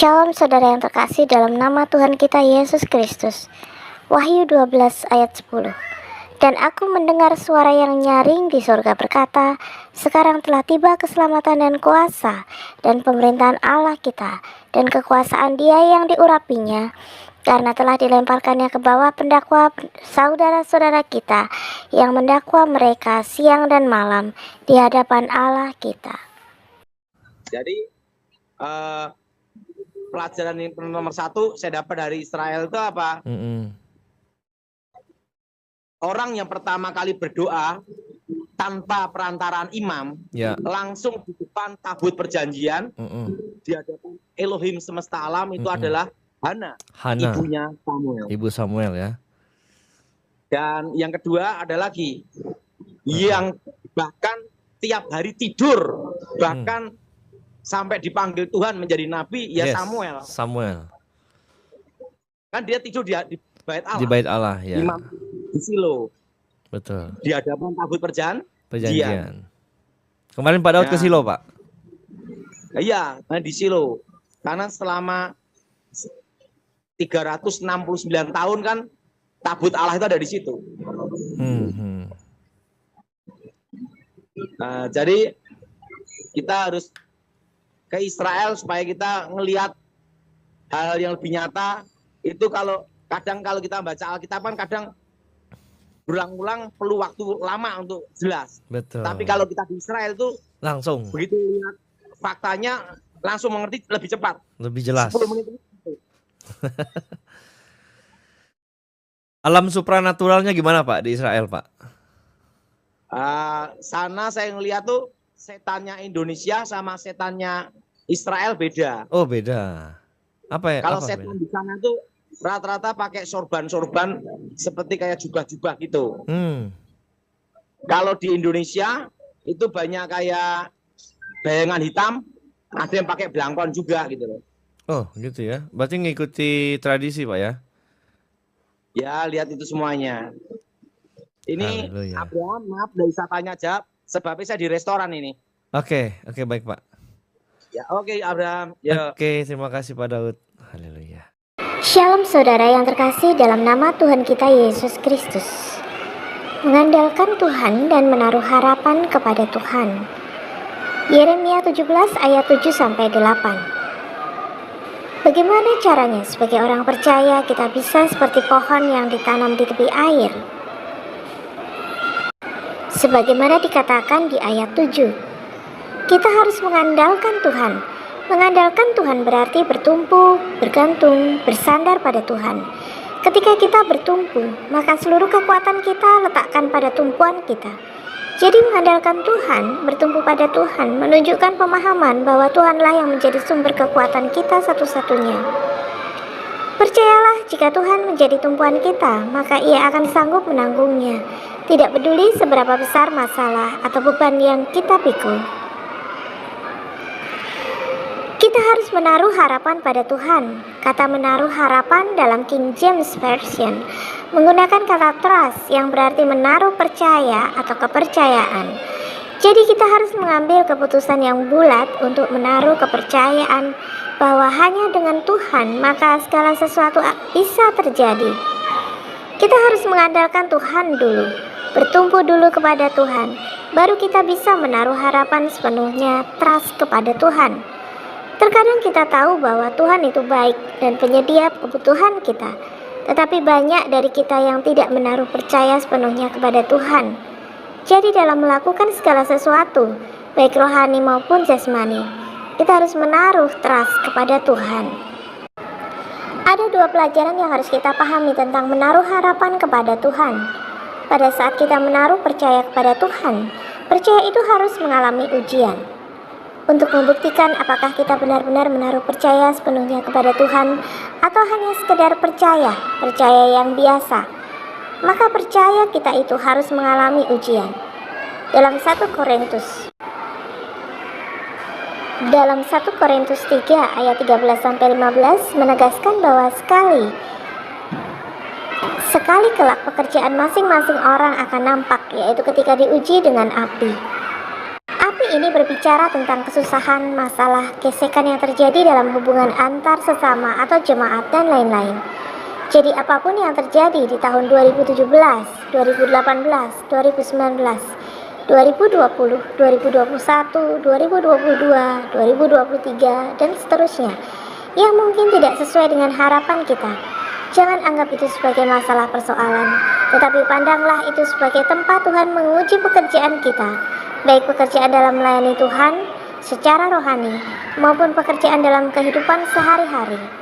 Shalom saudara yang terkasih dalam nama Tuhan kita Yesus Kristus. Wahyu 12 ayat 10. Dan aku mendengar suara yang nyaring di surga berkata, sekarang telah tiba keselamatan dan kuasa dan pemerintahan Allah kita dan kekuasaan Dia yang diurapinya, karena telah dilemparkannya ke bawah pendakwa saudara-saudara kita yang mendakwa mereka siang dan malam di hadapan Allah kita. Jadi pelajaran yang nomor satu saya dapat dari Israel itu apa? Orang yang pertama kali berdoa tanpa perantaraan imam, langsung di depan tabut perjanjian, di hadapan Elohim semesta alam itu adalah Hana, ibunya Samuel. Ibu Samuel ya. Dan yang kedua ada lagi yang bahkan tiap hari tidur, bahkan sampai dipanggil Tuhan menjadi nabi, ya Samuel. Samuel. Kan dia tidur di bait Allah. Di bait Allah ya. Imam di Silo. Betul. Di hadapan tabut perjanjian. Kemarin Pak Daud ke Silo, Pak? Iya, di Silo. Karena selama 369 tahun kan tabut Allah itu ada di situ. Jadi kita harus ke Israel supaya kita ngelihat hal yang lebih nyata. Itu kalau kita baca Alkitab kan kadang berulang-ulang perlu waktu lama untuk jelas. Betul. Tapi kalau kita di Israel itu langsung begitu lihat faktanya langsung mengerti lebih cepat. Lebih jelas. 10 menit. Alam supranaturalnya gimana Pak di Israel, Pak? Sana saya ngelihat tuh setannya Indonesia sama setannya Israel beda. Oh beda. Apa ya? Kalau setan di sana tuh rata-rata pakai sorban-sorban seperti kayak jubah-jubah gitu. Kalau di Indonesia itu banyak kayak bayangan hitam, ada yang pakai belangkon juga gitu loh. Oh gitu ya. Berarti ngikuti tradisi Pak ya? Ya lihat itu semuanya. Ini Abraham, maaf dari saya tanya jawab, sebabnya saya di restoran ini. Oke, baik Pak. Ya oke, Abraham. Ya. Oke, terima kasih Pak Daud. Haleluya. Shalom saudara yang terkasih dalam nama Tuhan kita Yesus Kristus. Mengandalkan Tuhan dan menaruh harapan kepada Tuhan. Yeremia 17 ayat 7-8. Bagaimana caranya sebagai orang percaya kita bisa seperti pohon yang ditanam di tepi air? Sebagaimana dikatakan di ayat 7, kita harus mengandalkan Tuhan. Mengandalkan Tuhan berarti bertumpu, bergantung, bersandar pada Tuhan. Ketika kita bertumpu, maka seluruh kekuatan kita letakkan pada tumpuan kita. Jadi mengandalkan Tuhan, bertumpu pada Tuhan, menunjukkan pemahaman bahwa Tuhanlah yang menjadi sumber kekuatan kita satu-satunya. Percayalah, jika Tuhan menjadi tumpuan kita, maka Ia akan sanggup menanggungnya. Tidak peduli seberapa besar masalah atau beban yang kita pikul. Kita harus menaruh harapan pada Tuhan. Kata menaruh harapan dalam King James Version menggunakan kata trust yang berarti menaruh percaya atau kepercayaan. Jadi kita harus mengambil keputusan yang bulat untuk menaruh kepercayaan bahwa hanya dengan Tuhan maka segala sesuatu bisa terjadi. Kita harus mengandalkan Tuhan dulu, bertumpu dulu kepada Tuhan, baru kita bisa menaruh harapan sepenuhnya trust kepada Tuhan. Terkadang kita tahu bahwa Tuhan itu baik dan penyedia kebutuhan kita, tetapi banyak dari kita yang tidak menaruh percaya sepenuhnya kepada Tuhan. Jadi dalam melakukan segala sesuatu, baik rohani maupun jasmani, kita harus menaruh trust kepada Tuhan. Ada dua pelajaran yang harus kita pahami tentang menaruh harapan kepada Tuhan. Pada saat kita menaruh percaya kepada Tuhan, percaya itu harus mengalami ujian. Untuk membuktikan apakah kita benar-benar menaruh percaya sepenuhnya kepada Tuhan atau hanya sekedar percaya yang biasa, maka percaya kita itu harus mengalami ujian. Dalam 1 Korintus 3 ayat 13-15 menegaskan bahwa sekali kelak pekerjaan masing-masing orang akan nampak, yaitu ketika diuji dengan api. Api ini berbicara tentang kesusahan, masalah, gesekan yang terjadi dalam hubungan antar sesama atau jemaat dan lain-lain. Jadi apapun yang terjadi di tahun 2017, 2018, 2019, 2020, 2021, 2022, 2023, dan seterusnya, yang mungkin tidak sesuai dengan harapan kita. Jangan anggap itu sebagai masalah persoalan, tetapi pandanglah itu sebagai tempat Tuhan menguji pekerjaan kita, baik pekerjaan dalam melayani Tuhan secara rohani, maupun pekerjaan dalam kehidupan sehari-hari.